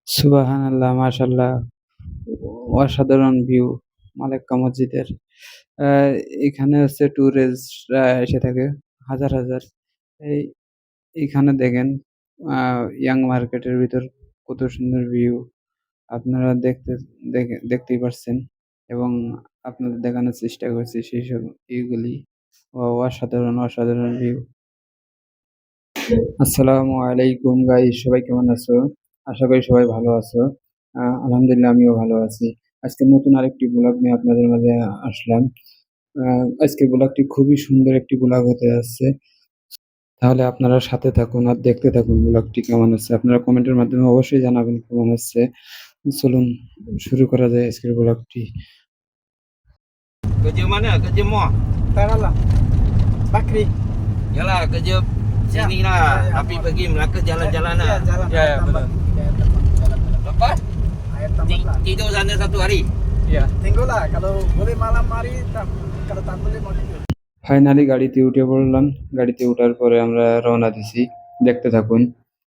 সুবহানাল্লাহ, মাশাআল্লাহ। অসাধারণ ভিউ মালেক্কা মসজিদের। আ এখানে হচ্ছে টুরিস্টরা এসে থাকে হাজার। এই এইখানে দেখেন আ ইয়াং মার্কেটের ভিতর কত সুন্দর ভিউ। আপনারা দেখতেই পারছেন এবং আপনাদের দেখানোর চেষ্টা করছি সেইসব ইয়েগুলি। অসাধারণ ভিউ। আসসালামু আলাইকুম গাইস, সবাই কেমন আছো? আশা করি সবাই ভালো আছো। আলহামদুলিল্লাহ আমিও ভালো আছি। আজকে নতুন আরেকটি ব্লগ নিয়ে আপনাদের মাঝে আসলাম। আ আজকের ব্লগটি খুবই সুন্দর একটি ব্লগ হতে যাচ্ছে। তাহলে আপনারা সাথে থাকুন আর দেখতে থাকুন ব্লগটি কেমন হচ্ছে। আপনারা কমেন্টের মাধ্যমে অবশ্যই জানাবেন কেমন হচ্ছে। চলুন শুরু করা যায় আজকের ব্লগটি। Kerja mana? Kerja mall? Tak lah. Bakri. Yalah, kerja Ya. sini lah. Ya, Tapi mall. pergi Melaka jalan-jalan Ya, lah. jalan. Ya, Air tambak. betul. Air tambak. Jalan-jalan. Lepas Air tambak lah. tidur sana satu hari. Ya. Tunggu lah. Kalau boleh malam hari, kalau tak boleh mau tidur. Finally গাড়িতে উঠে পড়লাম। গাড়িতে ওঠার পরে আমরা রওনা দিছি। দেখতে থাকুন।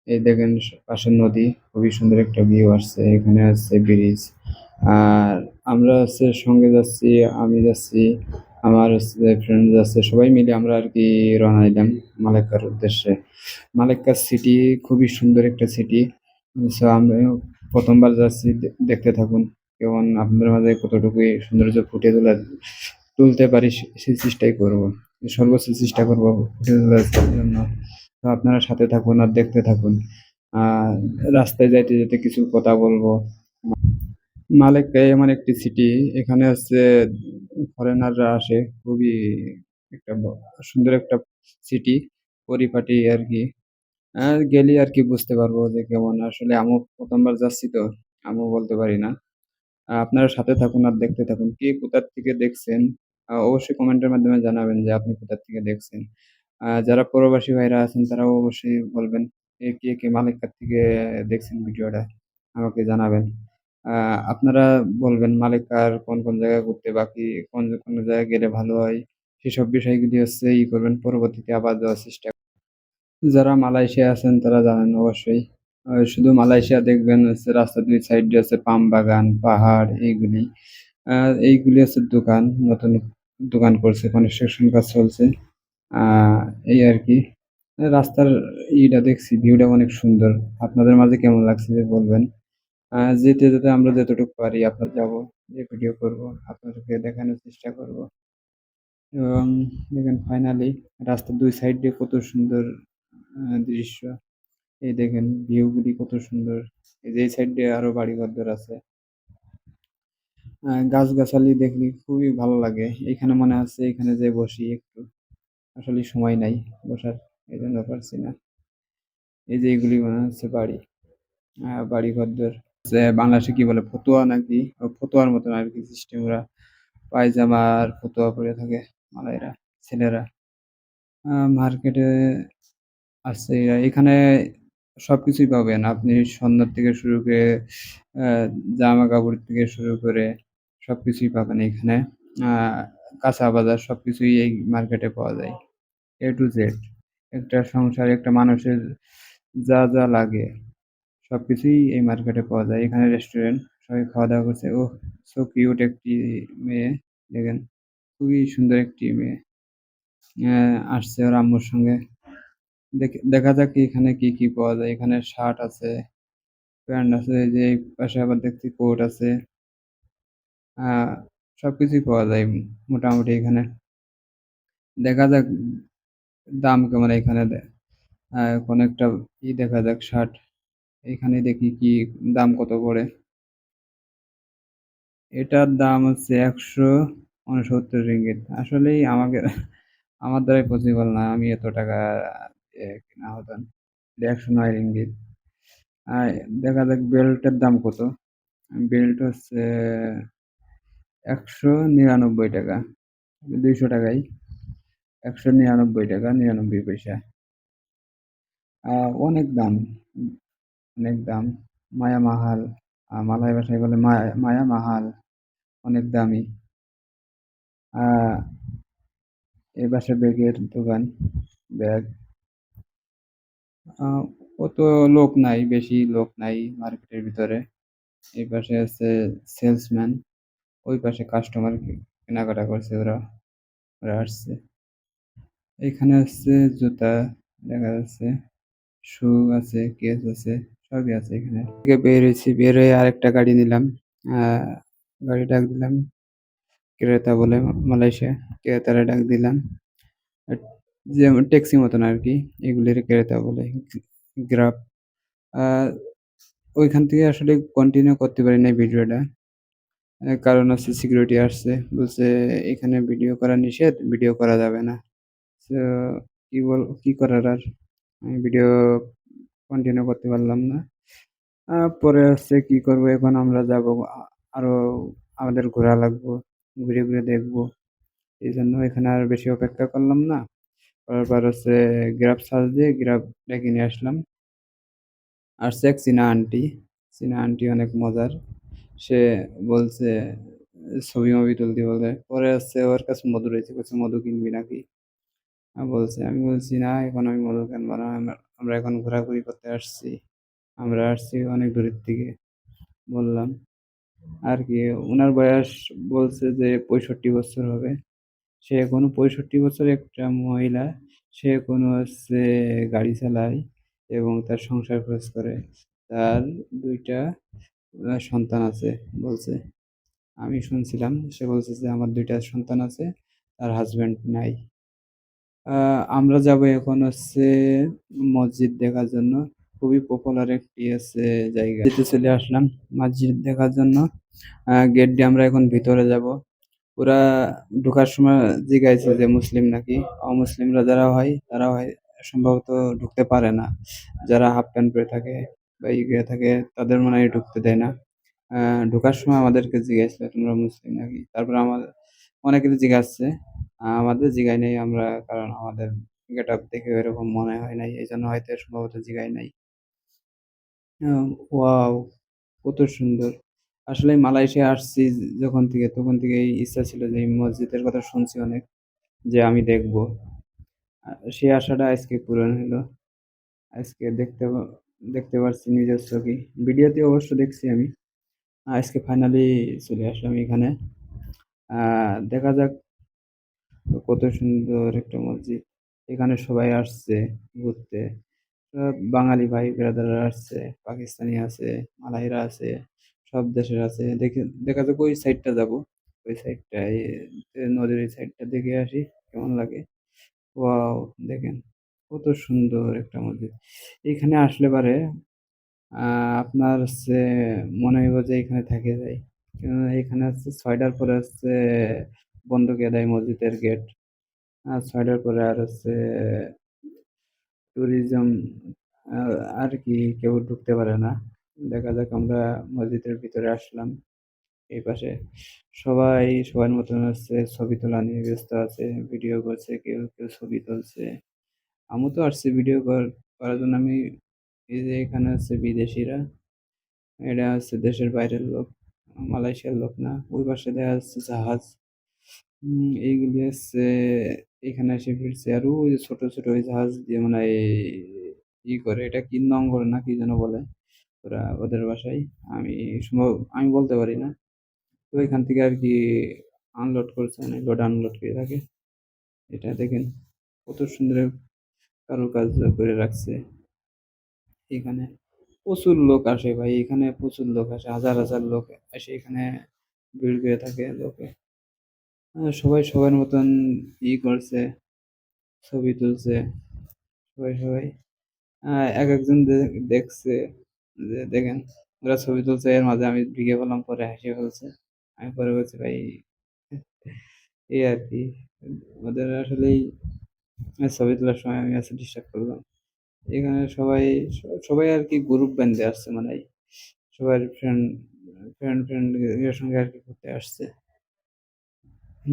এই দেখেন পাশের নদী। খুবই সুন্দর একটা ভিউ আসছে। এখানে আছে ব্রিজ। আর আমরা হচ্ছে সঙ্গে যাচ্ছি, আমি যাচ্ছি, আমার হচ্ছে ফ্রেন্ড যাচ্ছে। সবাই মিলে আমরা আরকি রওনা দিলাম মালাক্কার উদ্দেশ্যে। মালাক্কা সিটি খুবই সুন্দর একটা সিটি। সো আমিও ১ম বার যাচ্ছি। দেখতে থাকুন। কেমন আপনাদের মাঝে কতটুকু এই সৌন্দর্য ফুটিয়ে তুলতে পারি সেই চেষ্টাই করব। সর্বোচ্চ চেষ্টা করব ফুটিয়ে তোলার জন্য। তো আপনারা সাথে থাকুন আর দেখতে থাকুন। আ রাস্তায় যাইতে কিছু কথা বলবো। মালেক্কা এমন একটি সিটি, এখানে হচ্ছে ফরেনাররা আসে। খুবই একটা সুন্দর একটা সিটি, পরিপাটি আরকি। গেলেই আরকি বুঝতে পারবো যে কেমন। আসলে আমিও ১ম বার যাচ্ছি তো, আমিও বলতে পারি না। আপনারা সাথে থাকুন আর দেখতে থাকুন। কে কোথা থেকে দেখছেন অবশ্যই কমেন্টের মাধ্যমে জানাবেন যে আপনি কোথা থেকে দেখছেন। যারা প্রবাসী ভাইরা আছেন তারাও অবশ্যই বলবেন কে মালাক্কা থেকে দেখছেন ভিডিওটা আমাকে জানাবেন। আ আপনারা বলবেন মালাক্কার কোন জায়গায় ঘুরতে বাকি কোন জায়গায় গেলে ভালো হয় সেসব বিষয়গুলি হচ্ছে করবেন পরবর্তীতে আবার যাওয়ার চেষ্টা। যারা মালয়েশিয়ায় আছেন তারা জানেন অবশ্যই। শুধু মালয়েশিয়া দেখবেন হচ্ছে রাস্তার ২ সাইড দিয়ে হচ্ছে পাম বাগান, পাহাড় এইগুলি। আ এইগুলি হচ্ছে দোকান। নতুন দোকান করছে, কনস্ট্রাকশন কাজ চলছে। আ এই আরকি। রাস্তার দেখছি ভিউটা অনেক সুন্দর। আপনাদের মাঝে কেমন লাগছে বলবেন। যেতে আমরা যতটুকু পারি যাবো, যেয়ে ভিডিও করব। আপনাদেরকে দেখানোর চেষ্টা করব। এবং দেখেন ফাইনালি রাস্তার ২ সাইড দিয়ে কত সুন্দর দৃশ্য। এই দেখেন ভিউ গুলি কত সুন্দর। এই যে এই সাইড দিয়ে আরো বাড়িঘর আছে। গাছগাছালি দেখলে খুবই ভালো লাগে। এখানে মনে হচ্ছে এখানে যেয়ে বসি একটু। আসলে সময় নাই বসার। এজন্য পারছি না। এই যে এগুলি মনে হচ্ছে বাড়ি। বাড়িঘর-দর যে বাংলাদেশে কি বলে ফতুয়া নাকি? ফতুয়ার মতন আরকি সিস্টেম ওরা। পায়জামা আর ফতুয়া পরে থাকে মালাইরা, ছেলেরা। মার্কেটে আছে এখানে সবকিছুই পাবেন। আপনি সন্ধ্যার থেকে শুরু করে আ জামাকাপড় থেকে শুরু করে সবকিছুই পাবেন এইখানে। আ কাঁচা বাজার সবকিছুই এই মার্কেটে পাওয়া যায়। A to Z একটা সংসারে একটা মানুষের যা লাগে সবকিছুই এই মার্কেটে পাওয়া যায়। এখানে রেস্টুরেন্ট, সবাই খাওয়া-দাওয়া করছে। ওহ! সো কিউট একটি মেয়ে। দেখেন খুবই সুন্দর একটি মেয়ে। অ্যা আসছে ওর আম্মুর সঙ্গে। দেখা যাক এখানে কি পাওয়া যায়। এখানে শার্ট আছে, প্যান্ট আছে, এই যে এই পাশে আবার দেখছি কোট আছে। আ সবকিছুই পাওয়া যায় মোটামুটি এখানে। দেখা যাক দাম কেমন এখানে কোনো একটা দেখা যাক শার্ট। এখানে দেখি কি দাম কত পড়ে। এটার দাম হচ্ছে ৳১৬৯ আসলেই আমার দ্বারাই পসিবল না। আমি এত টাকা দিয়ে কেনা হতো না। ৳১০৯ আ দেখা যাক বেল্টের দাম কত? বেল্ট হচ্ছে ৳১৯৯ ৳২০০ ই ৳১৯৯ ৯৯ পয়সা। আ অনেক দাম, উম অনেক দাম। মায়া মাহাল। মালয় ভাষায় বলে মায়া মাহাল। অনেক দামি। আ এপাশে ব্যাগের দোকান। ব্যাগ। আ অত লোক নাই, বেশি লোক নাই মার্কেটের ভিতরে। এই পাশে আছে সেলসম্যান, ওই পাশে কাস্টমার কেনাকাটা করছে ওরা, ওরা আসছে। এখানে হচ্ছে জুতা দেখা যাচ্ছে, শু আছে, কেস আছে, সবই আছে এখানে। থেকে বের হয়েছি, বের হয়ে আরেকটা গাড়ি নিলাম। আহ গাড়ি ডাক দিলাম ক্রেতা বলে, মালয়েশিয়া ক্রেতারে ডাক দিলাম। আর যেমন ট্যাক্সি মতন আর কি, এগুলির ক্রেতা বলে, গ্রাব। আহ ওইখান থেকে আসলে কন্টিনিউ করতে পারি নাই ভিডিওটা। কারণ হচ্ছে সিকিউরিটি আসছে, বলছে এখানে ভিডিও করা নিষেধ, ভিডিও করা যাবে না। তো কি করার আর, আমি ভিডিও কন্টিনিউ করতে পারলাম না। পরে হচ্ছে কি করব, এখন আমরা যাব আরো, আমাদের ঘোরা লাগবো, ঘুরে ঘুরে দেখবো। এই জন্য এখানে আর বেশি অপেক্ষা করলাম না। করার পর হচ্ছে গ্রাব সার্চ দিয়ে গ্রাব ডেকে নিয়ে আসলাম। আসছে এক চীনা আন্টি, চীনা আন্টি অনেক মজার। সে বলছে ছবি মবি তুলতে বলে। পরে হচ্ছে ওর কাছে মধু রয়েছে, বলছে মধু কিনবি নাকি? বলছে, আমি বলছি না, এখন আমি মধু কিনবো না, আমরা এখন ঘোরাঘুরি করতে আসছি, আমরা আসছি অনেক দূরের থেকে, বললাম আর কি। ওনার বয়স বলছে যে 65 বছর হবে। সে এখনো 65 বছর একটা মহিলা, সে এখনো হচ্ছে গাড়ি চালায় এবং তার সংসার খরচ করে। তার 2টা সন্তান আছে বলছে। আমি শুনছিলাম, সে বলছে যে আমার 2টা সন্তান আছে, তার হাজবেন্ড নাই। আমরা যাব এখন হচ্ছে মসজিদ দেখার জন্য। খুবই পপুলার একটি আছে জায়গা, যেতে চলে আসলাম মসজিদ দেখার জন্য। গেট দিয়ে আমরা এখন ভিতরে যাব। ওরা ঢোকার সময় জিজ্ঞাসা যে মুসলিম নাকি। অমুসলিমরা যারা হয় তারা হয় সম্ভবত ঢুকতে পারে না। যারা হাফ প্যান্ট পরে থাকে বা ইয়ে থাকে তাদের মনে হয় ঢুকতে দেয় না। ঢোকার সময় আমাদেরকে জিজ্ঞাসা, তোমরা মুসলিম নাকি? তারপর আমাদের অনেকের জিজ্ঞাসছে, আমাদের জিগায় নাই আমরা, কারণ আমাদের গেট আপ দেখে এরকম মনে হয় নাই, এই জন্য হয়তো সম্ভবত জিগায় নাই। ওয়াও, কত সুন্দর! আসলে মালয়েশিয়া আসছি যখন থেকে, তখন থেকেই ইচ্ছা ছিল যে এই মসজিদের কথা শুনছি অনেক, যে আমি দেখবো। সেই আশাটা আজকে পূরণ হলো। আজকে দেখতে পারছি নিজের চোখে। ভিডিওতে অবশ্য দেখছি আমি। আজকে ফাইনালি চলে আসলাম এখানে। দেখা যাক, কত সুন্দর একটা মসজিদ। এখানে সবাই আসছে ঘুরতে। সব বাঙালি ভাই ব্রাদাররা আসছে, পাকিস্তানি আছে, মালাইরা আছে, সব দেশের আছে। দেখা যাক ওই সাইডটা যাব, ওই সাইডটায়, নদীর ওই সাইডটা দেখে আসি কেমন লাগে। ওয়াও, দেখেন কত সুন্দর একটা মসজিদ। এইখানে আসলে পারে আপনার হচ্ছে মনে হইব যে এখানে থেকে যায়। কেননা এখানে হচ্ছে 6টার পরে হচ্ছে বন্ধ করে দেয় মসজিদের গেট। আর 6টার পরে আর হচ্ছে ট্যুরিজম আর কি কেউ ঢুকতে পারে না। দেখা যাক, আমরা মসজিদের ভিতরে আসলাম। এই পাশে সবাই সবার মতন হচ্ছে ছবি তোলা নিয়ে ব্যস্ত আছে, ভিডিও করছে, কেউ কেউ ছবি তুলছে। আমি তো আসছি ভিডিও করার জন্য। আমি এই যে এখানে হচ্ছে বিদেশিরা, এটা হচ্ছে দেশের বাইরের লোক, মালয়েশিয়ার লোক না। ওই পাশে দেখা যাচ্ছে জাহাজ। এইগুলি হচ্ছে এখানে এসে ভিড়ছে। আর ওই যে ছোট ছোট ওই জাহাজ দিয়ে মানে ই করে, এটা কি নঙ্গর না কি যেন বলে ওরা, ওদের বাসায়। আমি আমি বলতে পারি না। তো এখান থেকে আর কি আনলোড করছে, অনেক লোড আনলোড করে থাকে। এটা দেখেন কত সুন্দর কারুকাজ করে রাখছে। এখানে প্রচুর লোক আসে ভাই, এখানে প্রচুর লোক আসে, হাজার হাজার লোক এসে এখানে ভিড় করে থাকে লোকে। সবাই সবার মতন করছে, ছবি তুলছে, সবাই সবাই। এক একজন দেখছে যে দেখেন ওরা ছবি তুলছে, এর মাঝে আমি ঢুকে বললাম, পরে হেসে ফেলছে। আমি পরে বলছি ভাই, এই আর কি, ওদের আসলেই ছবি তোলার সময় আমি আছে ডিস্টার্ব করলাম। এখানে সবাই সবাই আর কি গ্রুপ বেঁধে আসছে, মানে সবার ফ্রেন্ড ফ্রেন্ড ফ্রেন্ড এর সঙ্গে আর কি ঘুরতে আসছে।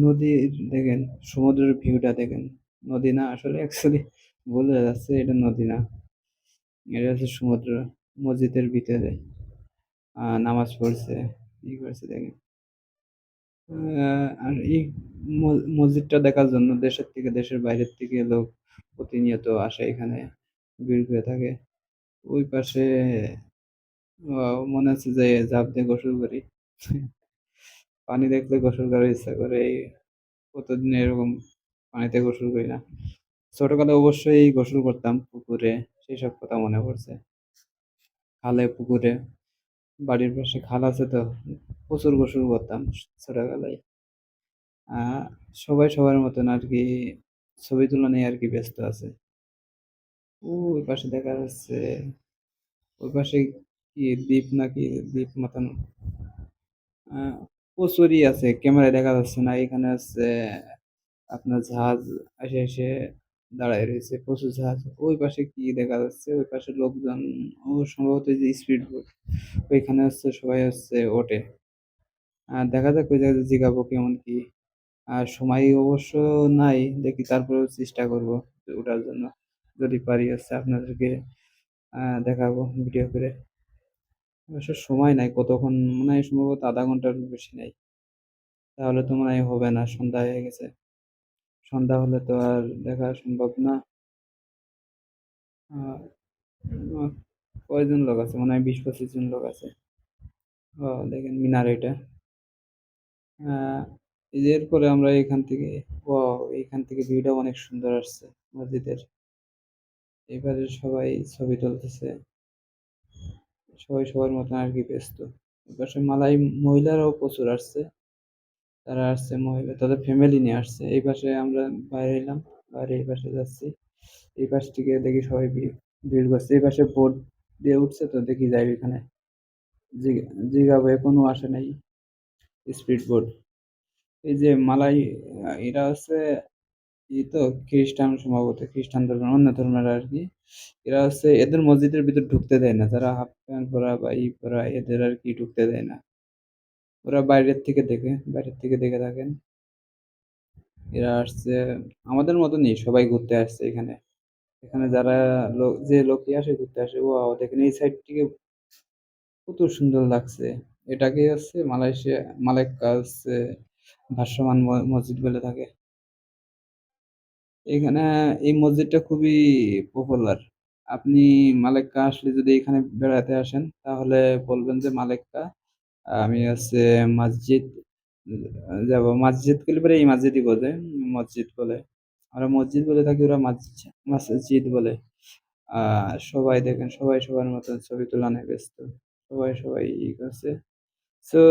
নদীর দেখেন, সমুদ্রের ভিউটা দেখেন। নদী না, আসলে অ্যাকচুয়ালি বোঝা যাচ্ছে এটা নদী না, এটা হচ্ছে সমুদ্র। মসজিদের ভিতরে নামাজ পড়ছে, করছে দেখেন। আর এই মসজিদটা দেখার জন্য দেশের থেকে, দেশের বাইরের থেকে লোক প্রতিনিয়ত আসে এখানে, ভিড় করে থাকে। ওই পাশে মনে হচ্ছে যে ঝাঁপ দিয়ে গোসল করি। পানি দেখলে গোসল করার ইচ্ছা করে। এই প্রতিদিন এরকম পানিতে গোসল করি না। ছোটকালে অবশ্যই গোসল করতাম পুকুরে, সেসব কথা মনে পড়ছে। খালে, পুকুরে, বাড়ির পাশে খাল আছে তো, প্রচুর গোসল করতাম ছোটবেলায়। আহ সবাই সবার মতন আর কি ছবি তোলা নিয়ে আর কি ব্যস্ত আছে। ওই পাশে দেখা যাচ্ছে, ওই পাশে কি দ্বীপ নাকি দ্বীপ মতন আহ প্রচুরই আছে, ক্যামেরায় দেখা যাচ্ছে না। এখানে আছে আপনার জাহাজ এসে এসে দাঁড়ায় রয়েছে, প্রচুর জাহাজ। ওই পাশে কি দেখা যাচ্ছে, ওই পাশে লোকজন, ও সম্ভবত এই যে স্পিড বোট, ওইখানে হচ্ছে সবাই হচ্ছে ওঠে। দেখা যাক ওই জায়গায় জিগাবো কেমন কি। আর সময় অবশ্য নাই, দেখি তারপরেও চেষ্টা করব ওঠার জন্য। যদি পারি হচ্ছে আপনাদেরকে দেখাবো ভিডিও করে। অবশ্য সময় নাই, কতক্ষণ, মনে হয় সম্ভবত আধা ঘন্টার বেশি নাই। তাহলে তো মনে হয় হবে না, সন্ধ্যা হয়ে গেছে। সন্ধ্যা হলে তো আর দেখা সম্ভব না। আহ, আহ, কয়জন লোক আছে, মনে হয় 20-25 জন লোক আছে। ও দেখেন মিনার এটা। আহ এই যে এরপরে আমরা এখান থেকে, ও এইখান থেকে ভিউটা অনেক সুন্দর আসছে মসজিদের। এবারে সবাই ছবি তুলতেছে, সবাই সবার মতন আর কি ব্যস্ত। এপাশে মালাই মহিলারাও প্রচুর আসছে, তারা আসছে মহিলা, তাদের ফ্যামিলি নিয়ে আসছে। এই পাশে আমরা বাইরে এলাম, বাইরে এই পাশে যাচ্ছি। এই পাশ থেকে দেখি সবাই ভিড় করছে। এই পাশে বোট দিয়ে উঠছে তো, দেখি যাই এখানে জিগাবো, এখনো আসে নাই স্পিড বোট। এই যে মালাই, এরা হচ্ছে এই তো খ্রিস্টান, সম্ভবত খ্রিস্টান ধর্মের, অন্য ধর্মের আর কি। এরা হচ্ছে এদের মসজিদের ভিতর ঢুকতে দেয় না, যারা হাফ প্যান্ট পরা বা পরা এদের আর কি ঢুকতে দেয় না। ওরা বাইরের থেকে দেখে থাকেন। এরা আসছে আমাদের মতনই, সবাই ঘুরতে আসছে এখানে। এখানে যারা লোক, যে লোকই আসে ঘুরতে আসে, ও দেখেন এই সাইড থেকে কত সুন্দর লাগছে। এটাকে হচ্ছে মালয়েশিয়া, মালাক্কা হচ্ছে ভাসমান মসজিদ বলে থাকে। এখানে এই মসজিদটা খুবই পপুলার। আপনি মালেক্কা আসলে যদি এখানে বেড়াতে আসেন, তাহলে বলবেন যে মালেক্কা, আমি হচ্ছে মসজিদ যাব। মসজিদ গেলে পরে এই মসজিদই বলে, মসজিদ বলে। আমরা মসজিদ বলে থাকি, ওরা মসজিদ বলে। সবাই দেখেন, সবাই সবার মতন ছবি তোলা নিয়ে ব্যস্ত। সবাই সবাই ই করছে। তো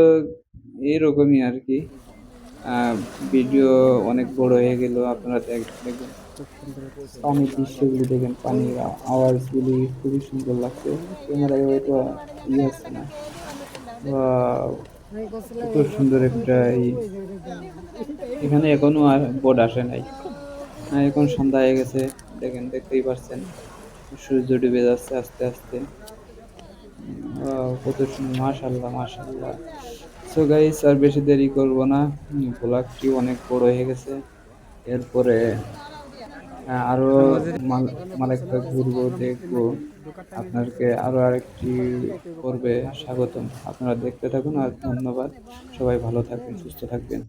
এরকমই আর কি। আহ ভিডিও অনেক বড় হয়ে গেল, আপনারা দেখবেন। পানির দৃশ্যগুলি দেখেন, পানির আওয়াজগুলি খুবই সুন্দর লাগছে। ক্যামেরায় হয়তো হচ্ছে না। ওয়াও, কত সুন্দর একটা এখানে এখনো আর বোট আসে নাই। এখন সন্ধ্যা হয়ে গেছে, দেখেন, দেখতেই পাচ্ছেন সূর্য ডুবে যাচ্ছে আস্তে আস্তে। কত সুন্দর, মাশাল্লাহ মাশাল্লাহ। সো গাইস, আর বেশি দেরি করব না, ব্লগটি অনেক বড় হয়ে গেছে। এরপরে আরো মালাক্কা ঘুরবো, দেখবো। আপনাকে আরো আরেকটি পর্বে স্বাগতম। আপনারা দেখতে থাকুন, আর ধন্যবাদ। সবাই ভালো থাকবেন, সুস্থ থাকবেন।